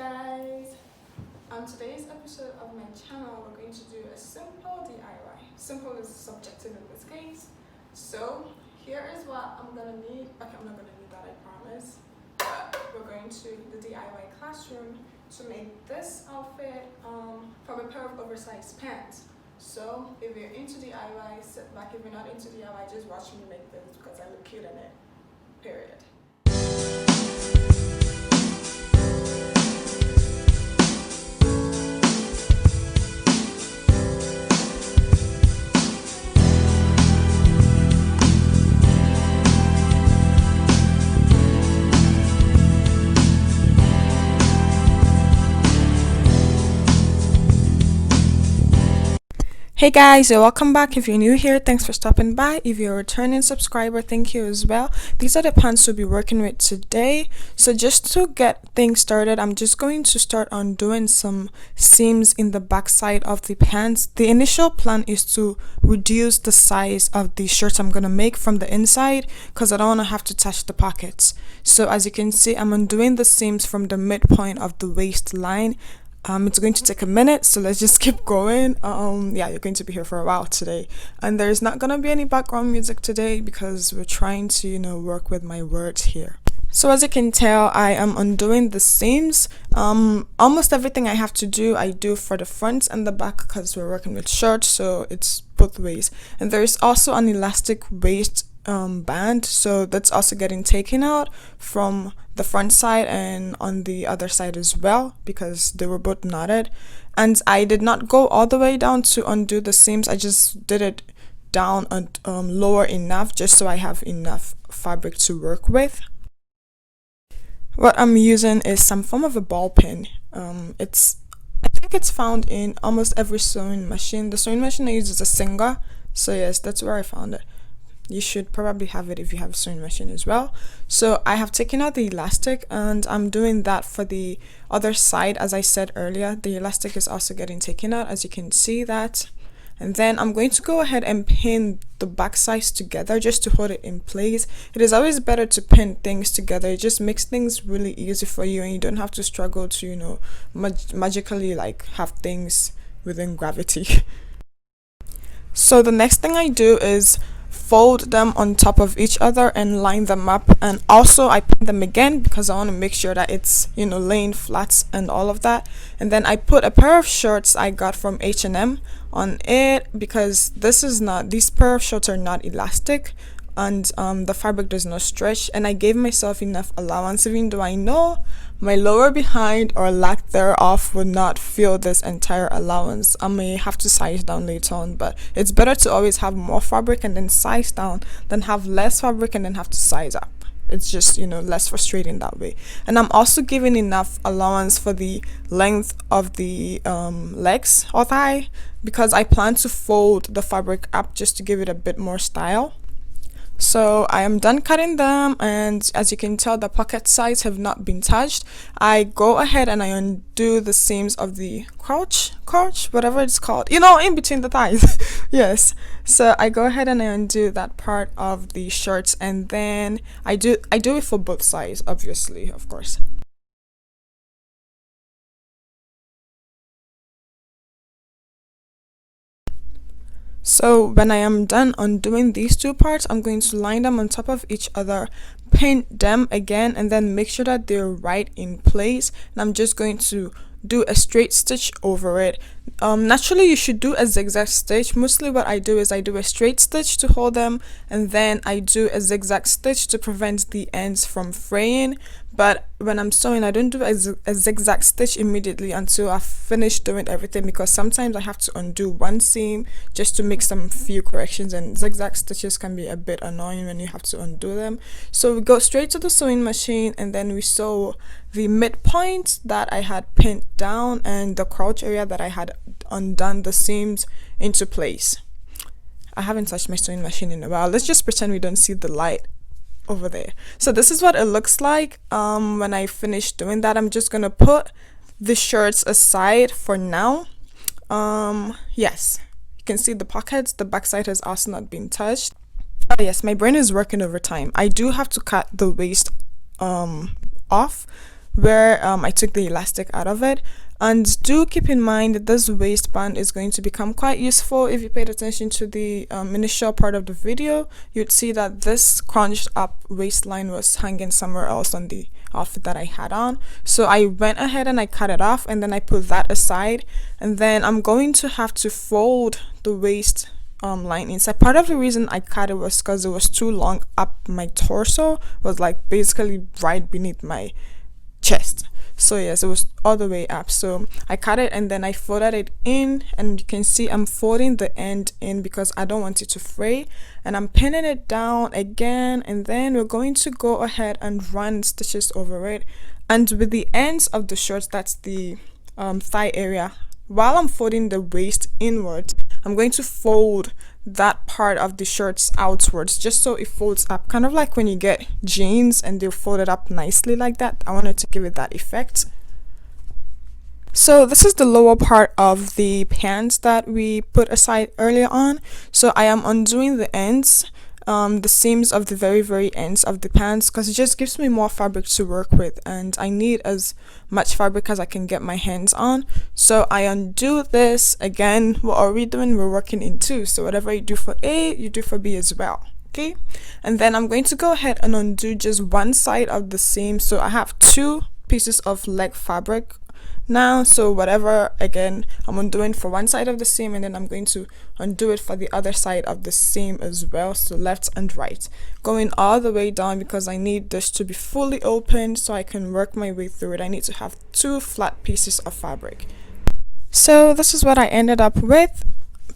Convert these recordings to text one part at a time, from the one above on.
guys, on today's episode of my channel we're going to do a simple DIY. Simple is subjective in this case. So here is what I'm gonna need. Okay, I'm not gonna need that, I promise. But we're going to the DIY classroom to make this outfit from a pair of oversized pants. So if you're into DIY, sit back. If you're not into DIY, just watch me make this because I look cute in it. Period. Hey guys, so welcome back. If you're new here, thanks for stopping by. If you're a returning subscriber, thank you as well. These are the pants we'll be working with today. So just to get things started, I'm just going to start on doing some seams in the back side of the pants. The initial plan is to reduce the size of the shirt I'm going to make from the inside because I don't want to have to touch the pockets. So as you can see, I'm undoing the seams from the midpoint of the waistline. It's going to take a minute, so let's just keep going. Yeah, you're going to be here for a while today, and there's not gonna be any background music today because we're trying to work with my words here. So as you can tell, I am undoing the seams. Almost everything I have to do, I do for the front and the back because we're working with shirts, so it's both ways. And there's also an elastic waist band, so that's also getting taken out from the front side and on the other side as well because they were both knotted. And I did not go all the way down to undo the seams. I just did it down and lower enough just so I have enough fabric to work with. What I'm using is some form of a ball pin. I think it's found in almost every sewing machine. The sewing machine I use is a Singer, so yes, that's where I found it. You should probably have it if you have a sewing machine as well. So I have taken out the elastic and I'm doing that for the other side. As I said earlier, the elastic is also getting taken out, as you can see that. And then I'm going to go ahead and pin the back sides together just to hold it in place. It is always better to pin things together. It just makes things really easy for you and you don't have to struggle to magically have things within gravity. So the next thing I do is fold them on top of each other and line them up, and also I pin them again because I want to make sure that it's laying flat and all of that. And then I put a pair of shorts I got from H&M on it because these pair of shorts are not elastic and the fabric does not stretch, and I gave myself enough allowance even though I know my lower behind or lack thereof would not fill this entire allowance. I may have to size down later on, but it's better to always have more fabric and then size down than have less fabric and then have to size up. It's just less frustrating that way. And I'm also giving enough allowance for the length of the legs or thigh because I plan to fold the fabric up just to give it a bit more style. So I am done cutting them, and as you can tell, the pocket sides have not been touched. I go ahead and I undo the seams of the crotch, whatever it's called, in between the thighs. Yes, so I go ahead and I undo that part of the shirts, and then I do it for both sides, obviously, of course. So when I am done undoing these two parts, I'm going to line them on top of each other, pin them again, and then make sure that they're right in place. And I'm just going to do a straight stitch over it. Naturally you should do a zigzag stitch. Mostly what I do is I do a straight stitch to hold them, and then I do a zigzag stitch to prevent the ends from fraying. But when I'm sewing, I don't do a zigzag stitch immediately until I've finished doing everything, because sometimes I have to undo one seam just to make some few corrections, and zigzag stitches can be a bit annoying when you have to undo them. So we go straight to the sewing machine and then we sew the midpoint that I had pinned down and the crotch area that I had undone the seams into place. I haven't touched my sewing machine in a while. Let's just pretend we don't see the light over there. So this is what it looks like when I finish doing that. I'm just gonna put the shirts aside for now. Yes, you can see the pockets. The backside has also not been touched. Oh yes, my brain is working overtime. I do have to cut the waist off where I took the elastic out of it. And do keep in mind that this waistband is going to become quite useful. If you paid attention to the initial part of the video, you'd see that this crunched up waistline was hanging somewhere else on the outfit that I had on. So I went ahead and I cut it off, and then I put that aside, and then I'm going to have to fold the waist line inside. Part of the reason I cut it was because it was too long up my torso, was like basically right beneath my chest. So yes, it was all the way up. So I cut it and then I folded it in, and you can see I'm folding the end in because I don't want it to fray, and I'm pinning it down again, and then we're going to go ahead and run stitches over it. And with the ends of the shorts, that's the thigh area, while I'm folding the waist inwards, I'm going to fold that part of the shirts outwards, just so it folds up, kind of like when you get jeans and they're folded up nicely like that. I wanted to give it that effect. So this is the lower part of the pants that we put aside earlier on. So I am undoing the ends, the seams of the very ends of the pants, because it just gives me more fabric to work with, and I need as much fabric as I can get my hands on. So I undo this. Again, what are we doing? We're working in two, so whatever you do for A, you do for B as well. Okay, and then I'm going to go ahead and undo just one side of the seam. So I have two pieces of leg fabric now, so whatever, again, I'm undoing for one side of the seam, and then I'm going to undo it for the other side of the seam as well. So left and right, going all the way down, because I need this to be fully open so I can work my way through it. I need to have two flat pieces of fabric. So this is what I ended up with.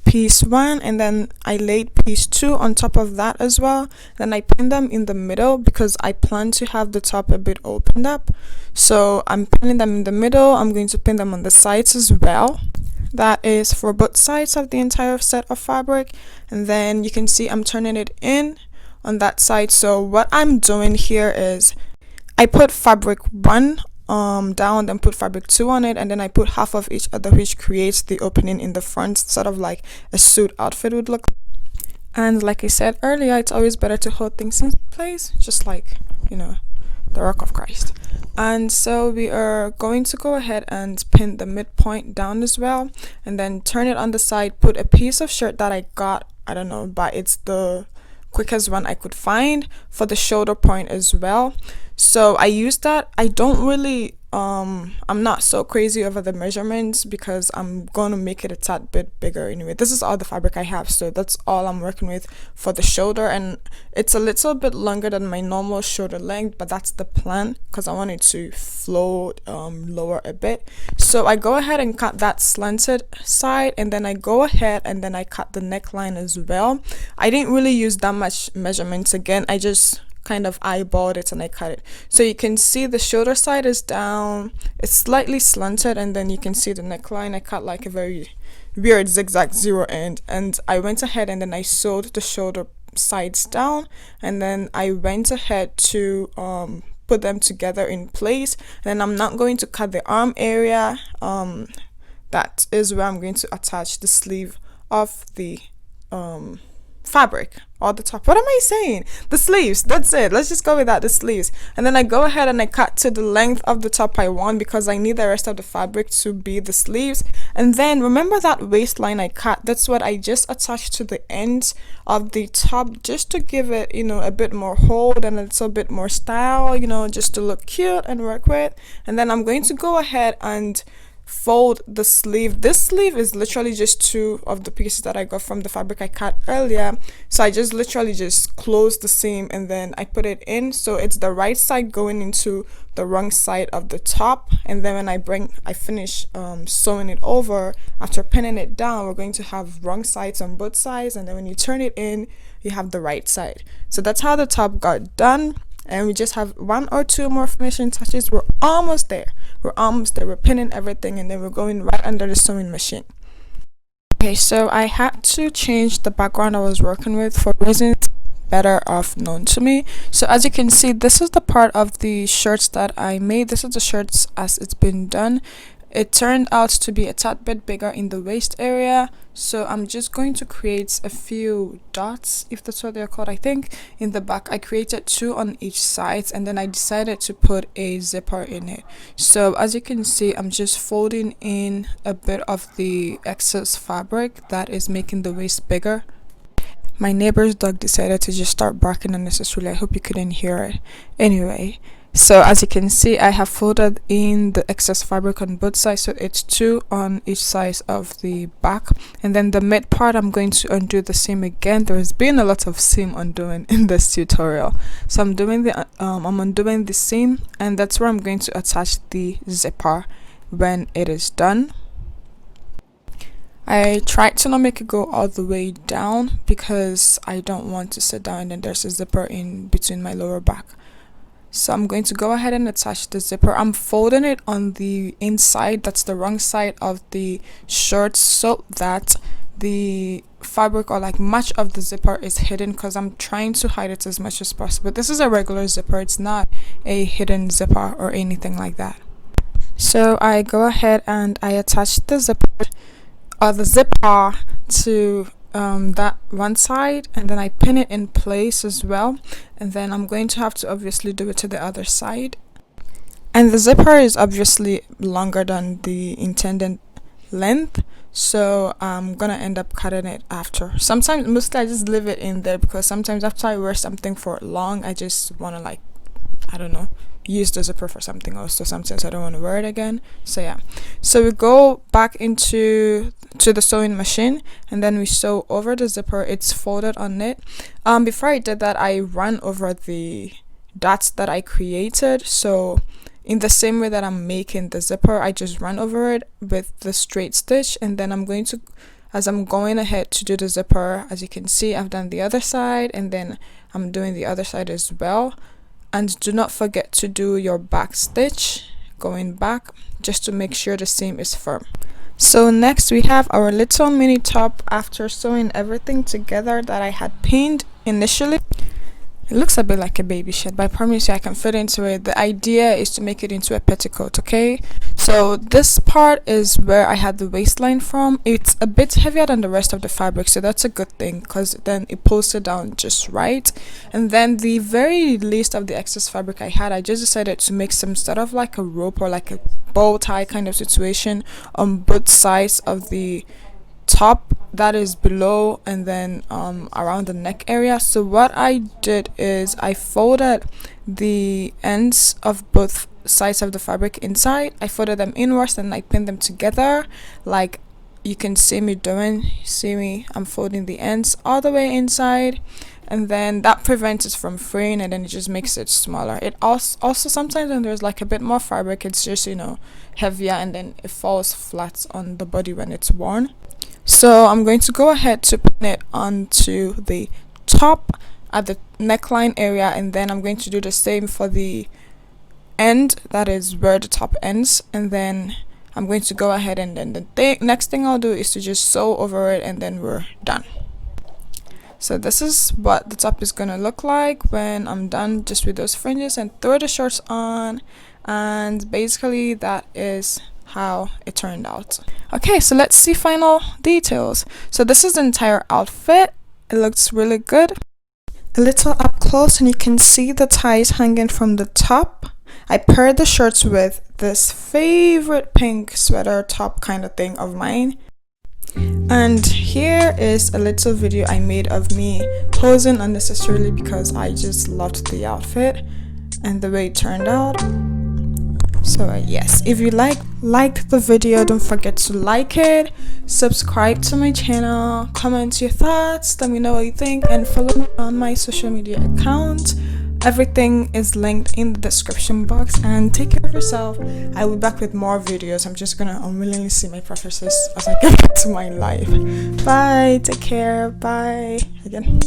Piece 1, and then I laid piece 2 on top of that as well. Then I pinned them in the middle because I plan to have the top a bit opened up. So I'm pinning them in the middle. I'm going to pin them on the sides as well. That is for both sides of the entire set of fabric. And then you can see I'm turning it in on that side. So what I'm doing here is I put fabric 1 down, then put fabric 2 on it, and then I put half of each other, which creates the opening in the front, sort of like a suit outfit would look. And like I said earlier, it's always better to hold things in place, just like, you know, the rock of Christ. And so we are going to go ahead and pin the midpoint down as well, and then turn it on the side, put a piece of shirt that I got, I don't know, but it's the quickest one I could find, for the shoulder point as well. So I used that. I don't really I'm not so crazy over the measurements because I'm gonna make it a tad bit bigger anyway. This is all the fabric I have, so that's all I'm working with for the shoulder, and it's a little bit longer than my normal shoulder length, but that's the plan because I want it to flow lower a bit. So I go ahead and cut that slanted side, and then I go ahead and then I cut the neckline as well. I didn't really use that much measurements. Again, I just kind of eyeballed it and I cut it. So you can see the shoulder side is down, it's slightly slanted, and then you can see the neckline. I cut like a very weird zigzag zero end, and I went ahead and then I sewed the shoulder sides down, and then I went ahead to put them together in place. And then I'm not going to cut the arm area. That is where I'm going to attach the sleeve of the fabric, or the top. What am I saying? The sleeves. That's it. Let's just go with that, the sleeves. And then I go ahead and I cut to the length of the top I want because I need the rest of the fabric to be the sleeves. And then remember that waistline I cut? That's what I just attached to the ends of the top, just to give it, you know, a bit more hold and a little bit more style, you know, just to look cute and work with. And then I'm going to go ahead and fold the sleeve. This sleeve is literally just two of the pieces that I got from the fabric I cut earlier. So I just literally just close the seam and then I put it in, so it's the right side going into the wrong side of the top. And then when I finish sewing it over after pinning it down, we're going to have wrong sides on both sides, and then when you turn it in, you have the right side. So that's how the top got done. And we just have one or two more finishing touches. We're almost there. We're pinning everything, and then we're going right under the sewing machine. Okay, so I had to change the background I was working with for reasons better off known to me. So as you can see, this is the part of the shirts that I made. This is the shirts as it's been done. it turned out to be a tad bit bigger in the waist area, so I'm just going to create a few dots, if that's what they're called. I think in the back I created 2 on each side, and then I decided to put a zipper in it. So as you can see, I'm just folding in a bit of the excess fabric that is making the waist bigger. My neighbor's dog decided to just start barking unnecessarily. I hope you couldn't hear it. Anyway, so as you can see, I have folded in the excess fabric on both sides, so it's 2 on each side of the back, and then the mid part I'm going to undo the seam again. There's been a lot of seam undoing in this tutorial, so I'm undoing the seam, and that's where I'm going to attach the zipper when it is done. I tried to not make it go all the way down because I don't want to sit down and then there's a zipper in between my lower back. So I'm going to go ahead and attach the zipper. I'm folding it on the inside, that's the wrong side of the shirt, so that the fabric or like much of the zipper is hidden, because I'm trying to hide it as much as possible. This is a regular zipper, it's not a hidden zipper or anything like that. So I go ahead and I attach the zipper to that one side, and then I pin it in place as well, and then I'm going to have to obviously do it to the other side. And the zipper is obviously longer than the intended length, so I'm gonna end up cutting it after. Mostly I just leave it in there because sometimes after I wear something for long, I just want to, like, I don't know, use the zipper for something else, so sometimes I don't want to wear it again. So yeah, so we go back into the sewing machine, and then we sew over the zipper. It's folded on it. Before I did that, I ran over the dots that I created, so in the same way that I'm making the zipper, I just run over it with the straight stitch, and then as I'm going ahead to do the zipper, as you can see, I've done the other side, and then I'm doing the other side as well. And do not forget to do your back stitch going back, just to make sure the seam is firm. So next we have our little mini top after sewing everything together that I had pinned initially. It looks a bit like a baby shirt, but I promise you I can fit into it. The idea is to make it into a petticoat, okay? So this part is where I had the waistline from. It's a bit heavier than the rest of the fabric, so that's a good thing, because then it pulls it down just right. And then the very least of the excess fabric I had, I just decided to make some sort of like a rope or like a bow tie kind of situation on both sides of the top that is below, and then around the neck area. So what I did is I folded the ends of both sides of the fabric inside. I folded them inwards and I pinned them together like you can see me doing. See me, I'm folding the ends all the way inside, and then that prevents it from fraying, and then it just makes it smaller. It also sometimes when there's like a bit more fabric, it's just, you know, heavier, and then it falls flat on the body when it's worn. So I'm going to go ahead to pin it onto the top at the neckline area, and then I'm going to do the same for the end, that is where the top ends, and then I'm going to go ahead and then the next thing I'll do is to just sew over it, and then we're done. So this is what the top is gonna look like when I'm done just with those fringes, and throw the shorts on, and basically that is how it turned out. Okay, so let's see final details. So this is the entire outfit. It looks really good. A little up close, and you can see the ties hanging from the top. I paired the shirts with this favorite pink sweater top kind of thing of mine. And here is a little video I made of me posing unnecessarily because I just loved the outfit and the way it turned out. So yes, if you liked the video, don't forget to like it, subscribe to my channel, comment your thoughts, let me know what you think, and follow me on my social media account. Everything is linked in the description box, and take care of yourself. I will be back with more videos. I'm just gonna unwillingly see my preferences as I get back to my life. Bye, take care, bye again.